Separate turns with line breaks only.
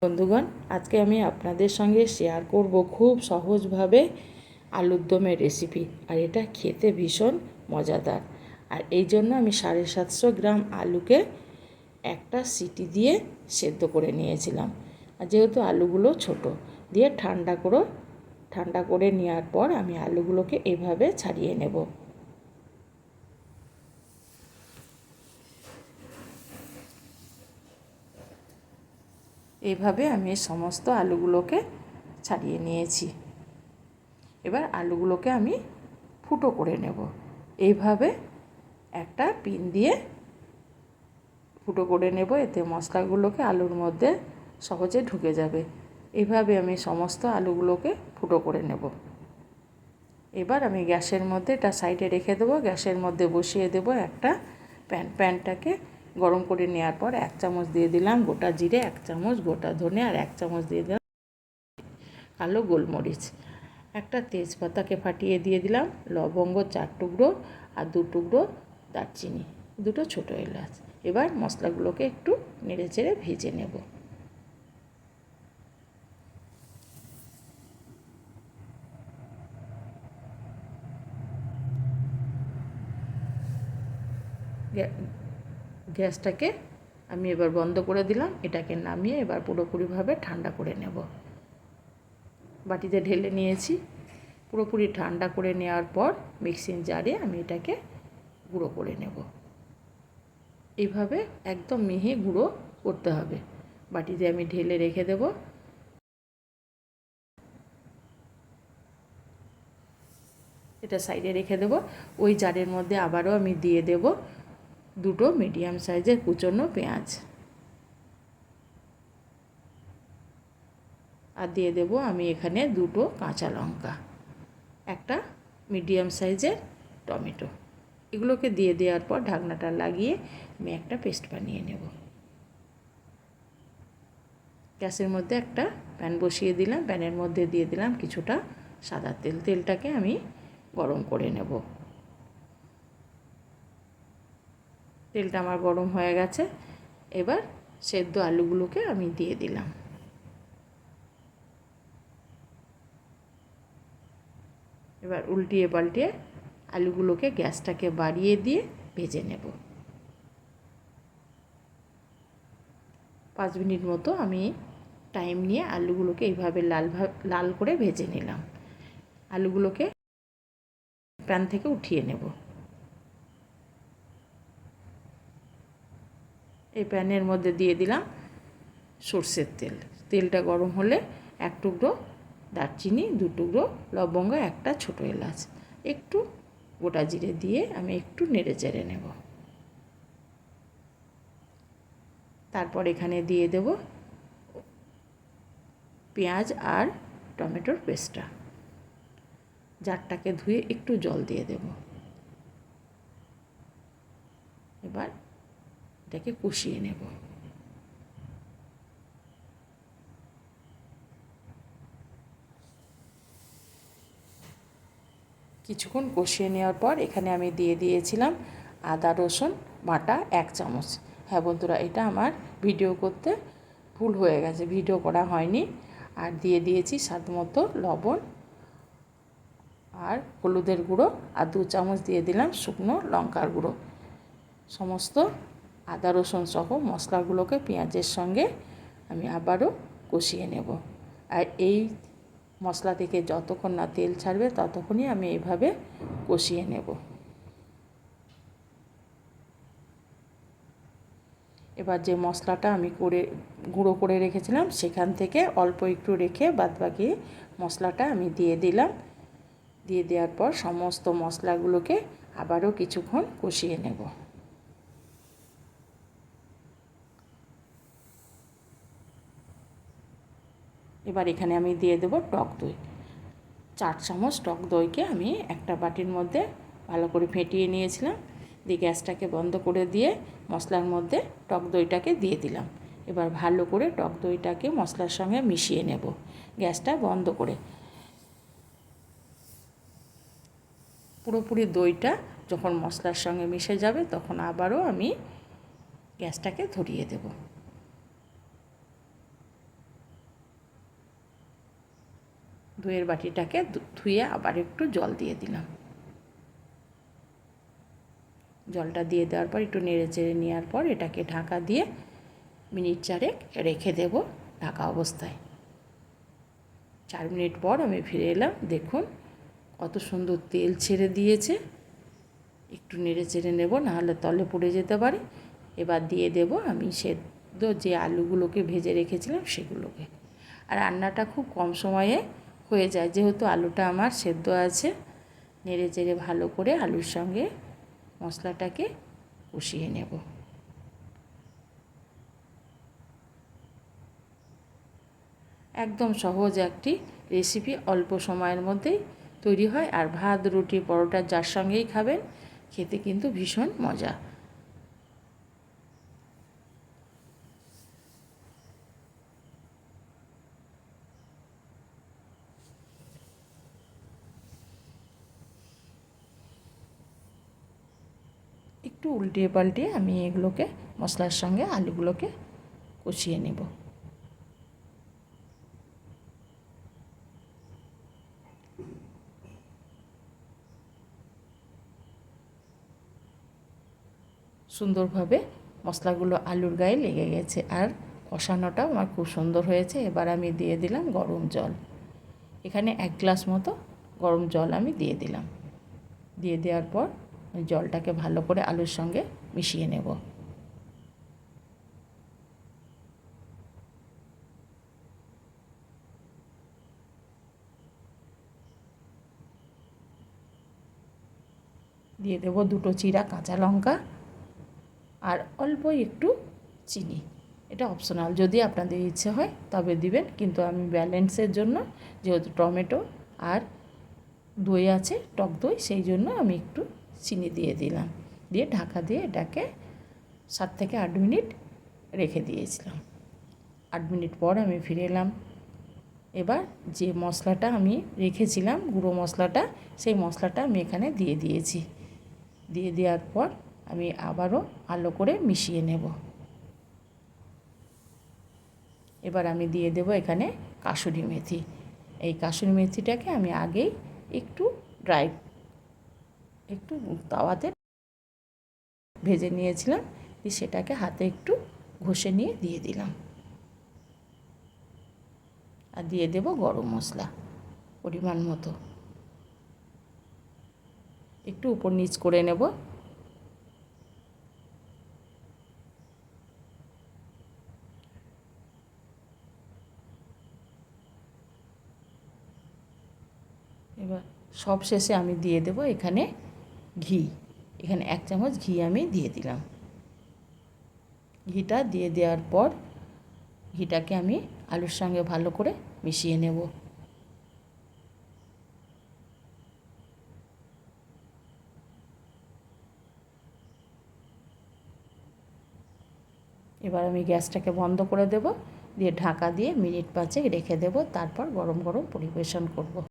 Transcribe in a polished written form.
বন্ধুগণ, আজকে আমি আপনাদের সঙ্গে শেয়ার করব খুব সহজভাবে আলুর দমের রেসিপি। আর এটা খেতে ভীষণ মজাদার। আর এই জন্য আমি 750 গ্রাম আলুকে একটা সিটি দিয়ে সেদ্ধ করে নিয়েছিলাম। আর যেহেতু আলুগুলো ছোট, দিয়ে ঠান্ডা করে নেওয়ার পর আমি আলুগুলোকে এভাবে ছাড়িয়ে নেব। এইভাবে আমি সমস্ত আলুগুলোকে ছাড়িয়ে নিয়েছি। এবার আলুগুলোকে আমি ফুটো করে নেব। এইভাবে একটা পিন দিয়ে ফুটো করে নেব, এতে মশলাগুলোকে আলুর মধ্যে সহজে ঢুকে যাবে। এইভাবে আমি সমস্ত আলুগুলোকে ফুটো করে নেব। এবার আমি গ্যাসের মধ্যে এটা সাইডে রেখে দেবো। গ্যাসের মধ্যে বসিয়ে দেব একটা প্যানটাকে গরম করে নেওয়ার পর 1 চামচ দিয়ে দিলাম গোটা জিরে, 1 চামচ গোটা ধনে, আর 1 চামচ দিয়ে দিলাম কালো গোলমরিচ। একটা তেজপাতাকে ফাটিয়ে দিয়ে দিলাম, লবঙ্গ 4 টুকরো, আর 2 টুকরো দারচিনি, 2টো ছোটো এলাচ। এবার মশলাগুলোকে একটু নেড়েচেড়ে ভেজে নেব। গ্যাসটাকে আমি এবার বন্ধ করে দিলাম। এটাকে নামিয়ে এবার পুরোপুরিভাবে ঠান্ডা করে নেব। বাটিতে ঢেলে নিয়েছি। পুরোপুরি ঠান্ডা করে নেওয়ার পর মিক্সিং জারে আমি এটাকে গুঁড়ো করে নেব। এইভাবে একদম মিহি গুঁড়ো করতে হবে। বাটিতে আমি ঢেলে রেখে দেব। এটা সাইডে রেখে দেব। ওই জারের মধ্যে আবারও আমি দিয়ে দেব 2টো মিডিয়াম সাইজের কুচনো পেঁয়াজ, আর দিয়ে দেব আমি এখানে 2টো কাঁচা লঙ্কা, একটা মিডিয়াম সাইজের টমেটো। এগুলোকে দিয়ে দেওয়ার পর ঢাকনাটা লাগিয়ে আমি একটা পেস্ট বানিয়ে নেব। গ্যাসের মধ্যে একটা প্যান বসিয়ে দিলাম। প্যানের মধ্যে দিয়ে দিলাম কিছুটা সাদা তেল। তেলটাকে আমি গরম করে নেব। তেলটা আমার গরম হয়ে গেছে। এবার সেদ্ধ আলুগুলোকে আমি দিয়ে দিলাম। এবার উল্টিয়ে পাল্টিয়ে আলুগুলোকে গ্যাসটাকে বাড়িয়ে দিয়ে ভেজে নেব। 5 মিনিট মতো আমি টাইম নিয়ে আলুগুলোকে এইভাবে লাল করে ভেজে নিলাম। আলুগুলোকে প্যান থেকে উঠিয়ে নেব। এই প্যানের মধ্যে দিয়ে দিলাম সর্ষের তেল। তেলটা গরম হলে 1 টুকরো দারচিনি, 2 টুকরো লবঙ্গ, একটা ছোটো এলাচ, একটু গোটা জিরে দিয়ে আমি একটু নেড়ে চেড়ে নেব। তারপর এখানে দিয়ে দেব পেঁয়াজ আর টমেটোর পেস্টটা। জারটাকে ধুয়ে একটু জল দিয়ে দেব। এবার এটাকে কষিয়ে নেব। কিছুক্ষণ কষিয়ে নেওয়ার পর এখানে আমি দিয়ে দিয়েছিলাম আদা রসুন বাটা 1 চামচ। হ্যাঁ বন্ধুরা, এটা আমার ভিডিও করতে ভুল হয়ে গেছে, ভিডিও করা হয়নি। আর দিয়ে দিয়েছি স্বাদমতো লবণ আর হলুদের গুঁড়ো, আর 2 চামচ দিয়ে দিলাম শুকনো লঙ্কার গুঁড়ো। সমস্ত আদা রসুন সহ মশলাগুলোকে পেঁয়াজের সঙ্গে আমি আবারও কষিয়ে নেব। আর এই মশলা থেকে যতক্ষণ না তেল ছাড়বে ততক্ষণই আমি এইভাবে কষিয়ে নেব। এবার যে মশলাটা আমি গুঁড়ো করে রেখেছিলাম সেখান থেকে অল্প একটু রেখে বাদবাকি মশলাটা আমি দিয়ে দিলাম। দিয়ে দেওয়ার পর সমস্ত মশলাগুলোকে আবারও কিছুক্ষণ কষিয়ে নেব। এবার এখানে আমি দিয়ে দেব টক দই। 4 চামচ টক দইকে আমি একটা বাটির মধ্যে ভালো করে ফেটিয়ে নিয়েছিলাম। দিয়ে গ্যাসটাকে বন্ধ করে দিয়ে মশলার মধ্যে টক দইটাকে দিয়ে দিলাম। এবার ভালো করে টক দইটাকে মশলার সঙ্গে মিশিয়ে নেব গ্যাসটা বন্ধ করে। পুরোপুরি দইটা যখন মশলার সঙ্গে মিশে যাবে তখন আবারও আমি গ্যাসটাকে ধরিয়ে দেব। দইয়ের বাটিটাকে ধুয়ে আবার একটু জল দিয়ে দিলাম। জলটা দিয়ে দেওয়ার পর একটু নেড়ে চেড়ে নেওয়ার পর এটাকে ঢাকা দিয়ে মিনিট 4 রেখে দেব ঢাকা অবস্থায়। 4 মিনিট পর আমি ফিরে এলাম। দেখুন কত সুন্দর তেল ছেড়ে দিয়েছে। একটু নেড়ে চেড়ে নেব, নাহলে তলে পড়ে যেতে পারে। এবার দিয়ে দেব আমি সেদ্ধ যে আলুগুলোকে ভেজে রেখেছিলাম সেগুলোকে। আর রান্নাটা খুব কম সময়ে হয়ে যায়, যেহেতু আলুটা আমার সেদ্ধ আছে। নেড়ে চেড়ে ভালো করে আলুর সঙ্গে মশলাটাকে কষিয়ে নেব। একদম সহজ একটি রেসিপি, অল্প সময়ের মধ্যেই তৈরি হয়। আর ভাত, রুটি, পরোটা যার সঙ্গেই খাবেন খেতে কিন্তু ভীষণ মজা। একটু উল্টিয়ে পাল্টিয়ে আমি এগুলোকে মশলার সঙ্গে আলুগুলোকে কষিয়ে নেব। সুন্দরভাবে মশলাগুলো আলুর গায়ে লেগে গেছে আর কষানোটাও আমার খুব সুন্দর হয়েছে। এবার আমি দিয়ে দিলাম গরম জল। এখানে 1 গ্লাস মতো গরম জল আমি দিয়ে দিলাম। দিয়ে দেওয়ার পর জলটাকে ভালো করে আলুর সঙ্গে মিশিয়ে নেব। দিয়ে দেব 2টো চিরা কাঁচা লঙ্কা আর অল্প একটু চিনি। এটা অপশনাল, যদি আপনাদের ইচ্ছে হয় তবে দিবেন, কিন্তু আমি ব্যালেন্সের জন্য, যেহেতু টমেটো আর দই আছে, টক দই, সেই জন্য আমি একটু চিনি দিয়ে দিলাম। দিয়ে ঢাকা দিয়ে এটাকে 7 থেকে 8 মিনিট রেখে দিয়েছিলাম। 8 মিনিট পর আমি ফিরে এলাম। এবার যে মশলাটা আমি রেখেছিলাম, গুঁড়ো মশলাটা, সেই মশলাটা আমি এখানে দিয়ে দিয়েছি। দিয়ে দেওয়ার পর আমি আবারও ভালো করে মিশিয়ে নেব। এবার আমি দিয়ে দেব এখানে কাসুরি মেথি। এই কাসুরি মেথিটাকে আমি আগেই একটু একটু তাওয়াতে ভেজে নিয়েছিলাম, সেটাকে হাতে একটু ঘষে নিয়ে দিয়ে দিলাম। আর দিয়ে দেব গরম মশলা পরিমাণ মতো, একটু উপর নিচ করে নেব। এবার সব শেষে আমি দিয়ে দেব এখানে ঘি। এখানে 1 চামচ ঘি আমি দিয়ে দিলাম। ঘিটা দিয়ে দেওয়ার পর ঘিটাকে আমি আলুর সঙ্গে ভালো করে মিশিয়ে নেব। এবার আমি গ্যাসটাকে বন্ধ করে দেব, দিয়ে ঢাকা দিয়ে মিনিট 5 রেখে দেব। তারপর গরম গরম পরিবেশন করব।